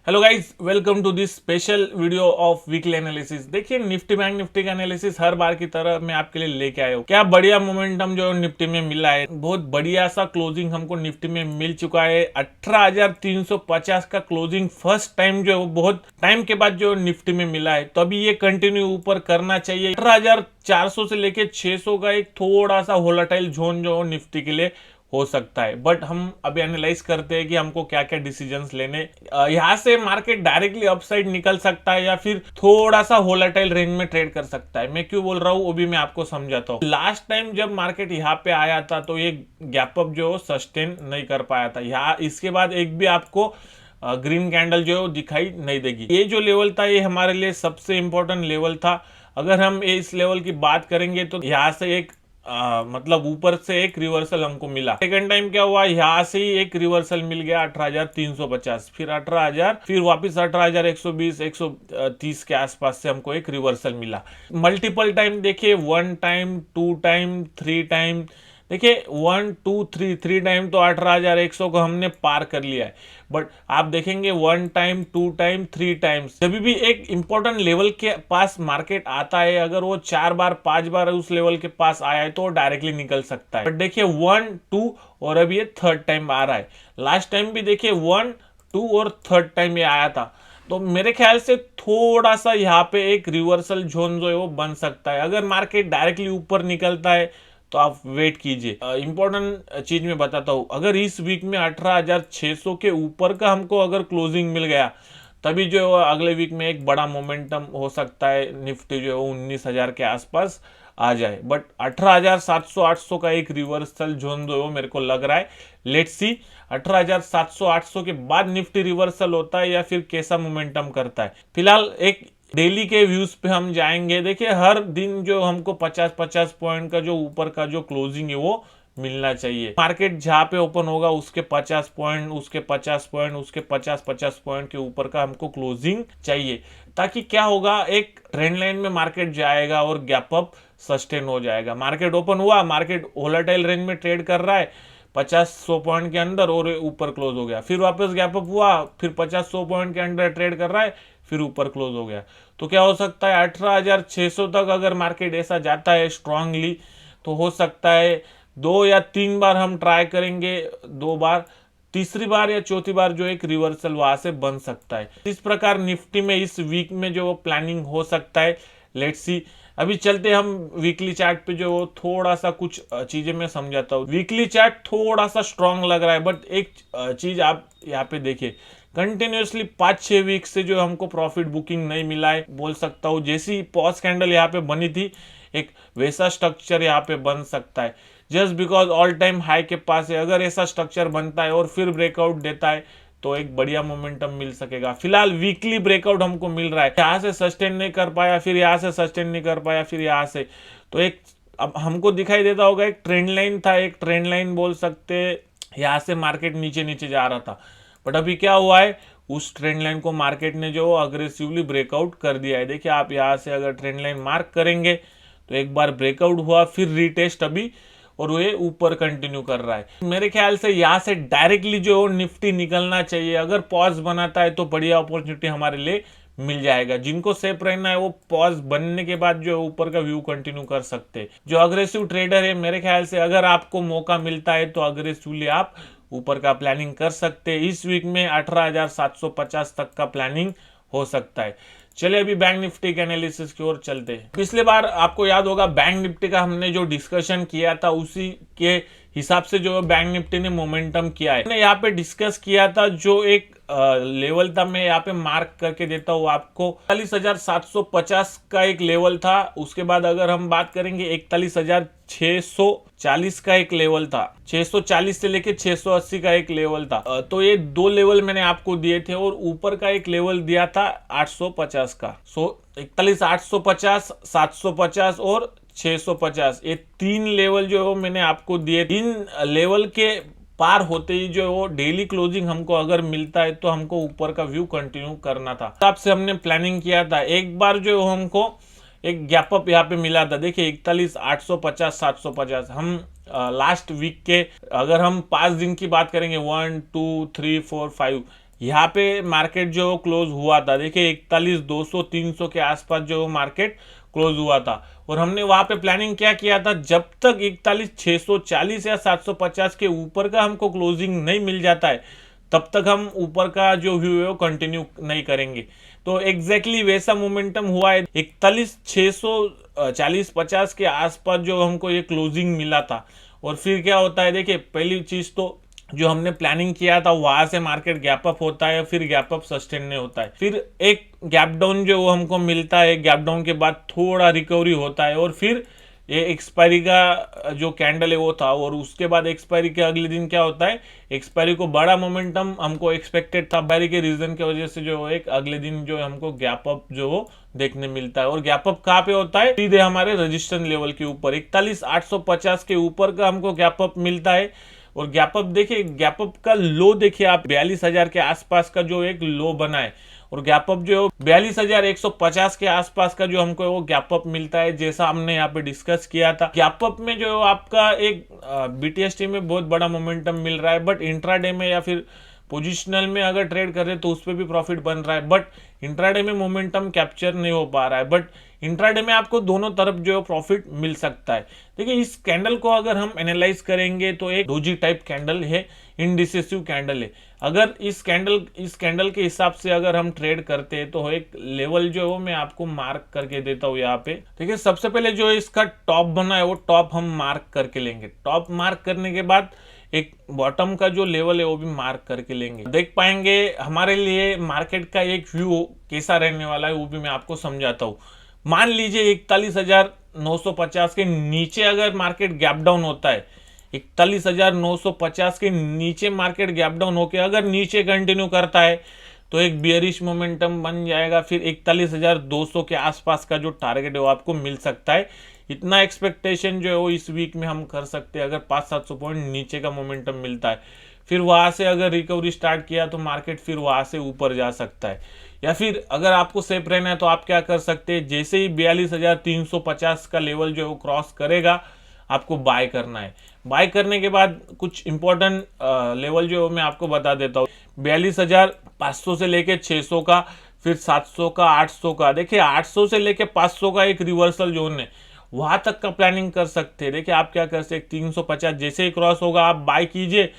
Hello guys, welcome to this special video of weekly analysis. देखिए, Nifty Bank Nifty का analysis हर बार की तरह मैं आपके लिए लेके आया हूँ। क्या बढ़िया मोमेंटम जो निफ्टी में मिला है, बहुत बढ़िया सा क्लोजिंग हमको निफ्टी में मिल चुका है। 18,350 का क्लोजिंग फर्स्ट टाइम जो बहुत टाइम के बाद जो निफ्टी में मिला है, तो अभी ये कंटिन्यू ऊपर करना चाहिए। 18,400 से लेके 600 का एक थोड़ा सा वोलेटाइल जोन जो निफ्टी के लिए हो सकता है, बट हम अभी एनालाइज करते हैं कि हमको क्या क्या डिसीजंस लेने। यहाँ से मार्केट डायरेक्टली अपसाइड निकल सकता है या फिर थोड़ा सा वोलेटाइल रेंज में ट्रेड कर सकता है। मैं क्यों बोल रहा हूँ वो भी मैं आपको समझाता हूँ। लास्ट टाइम जब मार्केट यहाँ पे आया था तो ये गैप अप जो सस्टेन नहीं कर पाया था। यहाँ इसके बाद एक भी आपको ग्रीन कैंडल जो दिखाई नहीं देगी। ये जो लेवल था ये हमारे लिए सबसे इंपॉर्टेंट लेवल था। अगर हम इस लेवल की बात करेंगे तो यहाँ से एक मतलब ऊपर से एक रिवर्सल हमको मिला। सेकंड टाइम क्या हुआ, यहाँ से ही एक रिवर्सल मिल गया 18,350, फिर 18,000, फिर वापस 18,120 130 के आसपास से हमको एक रिवर्सल मिला। मल्टीपल टाइम देखिए, 1 टाइम, 2 टाइम, 3 टाइम। देखिए 1 2 3 3 टाइम तो 18,100 को हमने पार कर लिया है। बट आप देखेंगे 1 टाइम, 2 टाइम, 3 टाइम्स, जब भी एक इंपॉर्टेंट लेवल के पास मार्केट आता है, अगर वो 4 बार 5 बार उस लेवल के पास आया है तो डायरेक्टली निकल सकता है। बट देखिए 1 2 और अभी ये थर्ड टाइम आ रहा है। लास्ट टाइम भी देखिए 1 2 और थर्ड टाइम ये आया था। तो मेरे ख्याल से थोड़ा सा यहाँ पे एक रिवर्सल जोन जो है वो बन सकता है। अगर मार्केट डायरेक्टली ऊपर निकलता है तो आप वेट कीजिए। इंपॉर्टेंट चीज मैं बताता हूँ, अगर इस वीक में 18,600 के ऊपर का हमको अगर क्लोजिंग मिल गया, तभी जो अगले वीक में एक बड़ा मोमेंटम हो सकता है, निफ्टी जो है 19,000 के आसपास आ जाए। बट 18,700 800 का एक रिवर्सल जोन जो है वो मेरे को लग रहा है। लेट्स सी 18,700 800 के बाद निफ्टी रिवर्सल होता है या फिर कैसा मोमेंटम करता है। फिलहाल एक डेली के व्यूज पे हम जाएंगे। देखिए हर दिन जो हमको 50-50 पॉइंट का जो ऊपर का जो क्लोजिंग है वो मिलना चाहिए। मार्केट जहाँ पे ओपन होगा उसके 50 पॉइंट, उसके 50 पॉइंट, उसके 50-50 पॉइंट के ऊपर का हमको क्लोजिंग चाहिए, ताकि क्या होगा, एक ट्रेंड लाइन में मार्केट जाएगा और गैप अप सस्टेन हो जाएगा। मार्केट ओपन हुआ, मार्केट वोलेटाइल रेंज में ट्रेड कर रहा है 50-100 पॉइंट के अंदर और ऊपर क्लोज हो गया, फिर वापस गैप अप हुआ, फिर 50-100 पॉइंट के अंदर ट्रेड कर रहा है, फिर ऊपर क्लोज हो गया। तो क्या हो सकता है, 18,600 तक अगर मार्केट ऐसा जाता है स्ट्रांगली, तो हो सकता है 2 या 3 बार हम ट्राई करेंगे, 2 बार, तीसरी बार या चौथी बार जो एक रिवर्सल वहां से बन सकता है। इस प्रकार निफ्टी में इस वीक में जो प्लानिंग हो सकता है। Let's see. अभी चलते हम वीकली चार्ट पे, जो थोड़ा सा कुछ चीजें मैं समझाता हूँ। वीकली चार्ट थोड़ा सा स्ट्रांग लग रहा है, बट एक चीज आप यहाँ पे देखिए, कंटिन्यूसली 5-6 वीक से जो हमको प्रॉफिट बुकिंग नहीं मिला है, बोल सकता हूँ। जैसी पॉज कैंडल यहाँ पे बनी थी, एक वैसा स्ट्रक्चर यहाँ पे बन सकता है। Just because all time high के पास है, अगर ऐसा स्ट्रक्चर बनता है और फिर ब्रेकआउट देता है तो एक बढ़िया मोमेंटम मिल सकेगा। फिलहाल वीकली ब्रेकआउट हमको मिल रहा है, यहाँ से सस्टेन नहीं कर पाया, फिर यहाँ से सस्टेन नहीं कर पाया, फिर यहाँ से, तो एक अब हमको दिखाई देता होगा एक ट्रेंड लाइन था, एक ट्रेंड लाइन बोल सकते, यहाँ से मार्केट नीचे नीचे जा रहा था। बट अभी क्या हुआ है, उस ट्रेंड लाइन को मार्केट ने जो अग्रेसिवली ब्रेकआउट कर दिया है। देखिए आप यहाँ से अगर ट्रेंड लाइन मार्क करेंगे तो एक बार ब्रेकआउट हुआ, फिर रीटेस्ट अभी, और वो ऊपर कंटिन्यू कर रहा है। मेरे ख्याल से यहाँ से डायरेक्टली जो निफ्टी निकलना चाहिए। अगर पॉज बनाता है तो बढ़िया अपॉर्चुनिटी हमारे लिए मिल जाएगा। जिनको सेफ रहना है वो पॉज बनने के बाद जो ऊपर का व्यू कंटिन्यू कर सकते हैं। जो अग्रेसिव ट्रेडर है, मेरे ख्याल से अगर आपको मौका मिलता है तो अग्रेसिवली आप ऊपर का प्लानिंग कर सकते हैं। इस वीक में 18,750 तक का प्लानिंग हो सकता है। चलिए अभी बैंक निफ्टी के एनालिसिस की ओर चलते हैं। पिछले बार आपको याद होगा बैंक निफ्टी का हमने जो डिस्कशन किया था, उसी के हिसाब से जो बैंक निफ्टी ने मोमेंटम किया है। मैंने यहाँ पे डिस्कस किया था, जो एक लेवल था, मैं यहाँ पे मार्क करके देता हूँ आपको। 41,750 का एक लेवल था। उसके बाद अगर हम बात करेंगे 41,640 का एक लेवल था, 640 से लेके 680 का एक लेवल था। तो ये 2 लेवल मैंने आपको दिए थे, और ऊपर का एक लेवल दिया था 850 का। 41,850, 750 और 650, ये 3 लेवल जो मैंने आपको दिए। इन लेवल के पार होते ही जो वो डेली क्लोजिंग हमको अगर मिलता है तो हमको ऊपर का व्यू कंटिन्यू करना था। तब से हमने प्लानिंग किया था। एक बार जो हमको एक गैप अप यहाँ पे मिला था, देखिए 41,850 750। हम लास्ट वीक के, अगर हम 5 दिन की बात करेंगे, 1 2 3 4 5, यहाँ पे मार्केट जो क्लोज हुआ था, देखिए 41,200 300 के आसपास जो मार्केट क्लोज हुआ था, और हमने वहां पे प्लानिंग क्या किया था, जब तक 41,640 या 750 के ऊपर का हमको क्लोजिंग नहीं मिल जाता है तब तक हम ऊपर का जो व्यू है वो कंटिन्यू नहीं करेंगे। तो एग्जैक्टली वैसा मोमेंटम हुआ है। 41,640-50 के आसपास जो हमको ये क्लोजिंग मिला था। और फिर क्या होता है, देखिए पहली चीज तो जो हमने प्लानिंग किया था वहां से मार्केट गैप अप होता है, फिर गैप अप सस्टेन नहीं होता है, फिर एक गैप डाउन जो हमको मिलता है, गैप डाउन के बाद थोड़ा रिकवरी होता है, और फिर ये एक्सपायरी का जो कैंडल है वो था, और उसके बाद एक्सपायरी के अगले दिन क्या होता है, एक्सपायरी को बड़ा मोमेंटम हमको एक्सपेक्टेड था, एक्सपायरी के रीजन की वजह से जो एक अगले दिन जो हमको गैप अप जो देखने मिलता है। और गैप अप कहाँ पे होता है, सीधे हमारे रजिस्टेंस लेवल के ऊपर 41,850 के ऊपर का हमको गैप अप मिलता है। और गैप अप देखिए, गैप अप का लो देखिए आप 42,000 के आसपास का जो एक लो बना है, और गैप अप जो 42,150 के आसपास का जो हमको वो गैप अप मिलता है, जैसा हमने यहाँ पे डिस्कस किया था। गैप अप में जो आपका एक बीटीएसटी में बहुत बड़ा मोमेंटम मिल रहा है, बट इंट्राडे में या फिर पोजिशनल में अगर ट्रेड कर रहे तो उस पर भी प्रॉफिट बन रहा है, बट इंट्राडे में मोमेंटम कैप्चर नहीं हो पा रहा है। बट इंट्राडे में आपको दोनों तरफ जो प्रॉफिट मिल सकता है। देखिए इस कैंडल को अगर हम एनालाइज करेंगे तो एक डोजी टाइप कैंडल है, इनडिसिसिव कैंडल है। अगर इस कैंडल के हिसाब से अगर हम ट्रेड करते हैं तो एक लेवल जो है वो मैं आपको मार्क करके देता हूँ यहाँ पे। देखिए सबसे पहले जो इसका टॉप बना है वो टॉप हम मार्क करके लेंगे। टॉप मार्क करने के बाद एक बॉटम का जो लेवल है वो भी मार्क करके लेंगे। देख पाएंगे हमारे लिए मार्केट का एक व्यू कैसा रहने वाला है वो भी मैं आपको समझाता हूँ। मान लीजिए 41,950 के नीचे अगर मार्केट गैप डाउन होता है, 41,950 के नीचे मार्केट गैप डाउन होके अगर नीचे कंटिन्यू करता है तो एक बियरिश मोमेंटम बन जाएगा। फिर 41,200 के आसपास का जो टारगेट है वो आपको मिल सकता है। इतना एक्सपेक्टेशन जो है वो इस वीक में हम कर सकते हैं अगर 500-700 पॉइंट नीचे का मोमेंटम मिलता है। फिर वहां से अगर रिकवरी स्टार्ट किया तो मार्केट फिर वहां से ऊपर जा सकता है। या फिर अगर आपको सेफ रहना है तो आप क्या कर सकते हैं, जैसे ही 42,350 का लेवल जो है वो क्रॉस करेगा आपको बाय करना है। बाय करने के बाद कुछ इंपॉर्टेंट लेवल जो मैं आपको बता देता हूँ। 42,500 से लेके 600 का, फिर 700 का, 800 का। देखिए 800 से लेके 500 का एक रिवर्सल जोन है, वहां तक का प्लानिंग कर सकते हैं। देखिए आप क्या कर सकते, 350 जैसे ही क्रॉस होगा आप बाय कीजिए,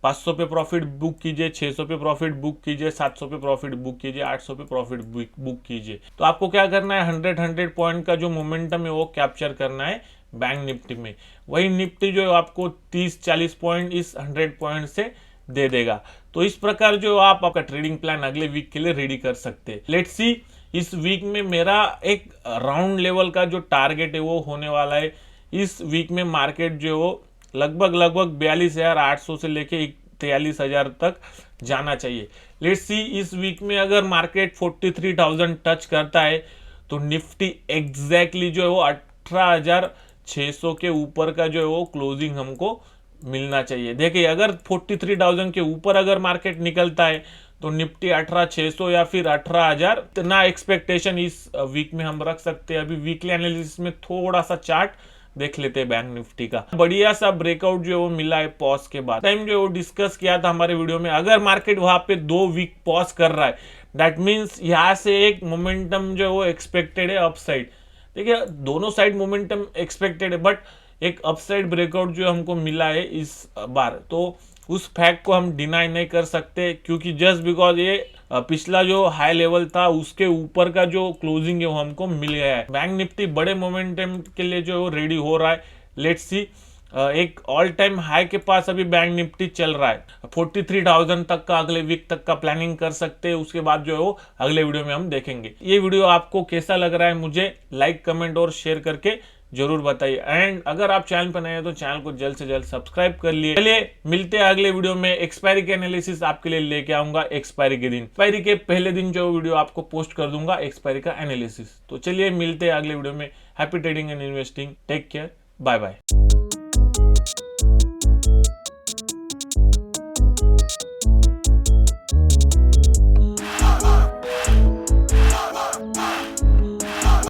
500 पे प्रॉफिट बुक कीजिए, 600 पे प्रॉफिट बुक कीजिए, 700 पे प्रॉफिट बुक कीजिए, 800 पे प्रॉफिट बुक कीजिए। तो आपको क्या करना है, 100 पॉइंट का जो मोमेंटम है वो कैप्चर करना है बैंक निफ्टी में। वही निफ्टी जो आपको 30-40 पॉइंट इस 100 पॉइंट से दे देगा। तो इस प्रकार जो आप आपका ट्रेडिंग प्लान अगले वीक के लिए रेडी कर सकते हैं। लेट्स सी इस वीक में मेरा एक राउंड लेवल का जो टारगेट है वो होने वाला है। इस वीक में मार्केट जो वो लगभग 42,800 से लेके 43,000 तक जाना चाहिए। लेट्स सी इस वीक में अगर मार्केट 43,000 टच करता है तो निफ्टी एग्जैक्टली जो है वो 18,600 के ऊपर का जो है वो क्लोजिंग हमको मिलना चाहिए। देखिए अगर 43,000 के ऊपर अगर मार्केट निकलता है तो निफ्टी 18,600 या फिर 18,000 इतना एक्सपेक्टेशन इस वीक में हम रख सकते हैं। अभी वीकली एनालिसिस में थोड़ा सा चार्ट देख लेते हैं बैंक निफ्टी का। बढ़िया सा ब्रेकआउट जो वो मिला है पॉज के बाद। टाइम जो वो डिस्कस किया था हमारे वीडियो में, अगर मार्केट वहां पे 2 वीक पॉज कर रहा है दैट मीन्स यहाँ से एक मोमेंटम जो वो एक्सपेक्टेड है अपसाइड। देखिए दोनों साइड मोमेंटम एक्सपेक्टेड है, बट एक अपसाइड ब्रेकआउट जो हमको मिला है इस बार, तो उस फैक्ट को हम डिनाई नहीं कर सकते, क्योंकि जस्ट बिकॉज ये पिछला जो हाई लेवल था उसके ऊपर का जो क्लोजिंग है वो हमको मिल गया है। बैंक निफ्टी बड़े मोमेंटम के लिए जो रेडी हो रहा है। लेट्स सी एक ऑल टाइम हाई के पास अभी बैंक निफ्टी चल रहा है। 43,000 तक का अगले वीक तक का प्लानिंग कर सकते हैं। उसके बाद जो है वो अगले वीडियो में हम देखेंगे। ये वीडियो आपको कैसा लग रहा है मुझे लाइक कमेंट और शेयर करके जरूर बताइए। एंड अगर आप चैनल पर नए हैं तो चैनल को जल्द से जल्द सब्सक्राइब कर लिए। चलिए मिलते हैं अगले वीडियो में। एक्सपायरी के एनालिसिस आपके लिए लेके आऊंगा एक्सपायरी के दिन। एक्सपायरी के पहले दिन जो वीडियो आपको पोस्ट कर दूंगा एक्सपायरी का एनालिसिस। तो चलिए मिलते हैं अगले वीडियो में। Happy trading and investing. Take care, bye bye.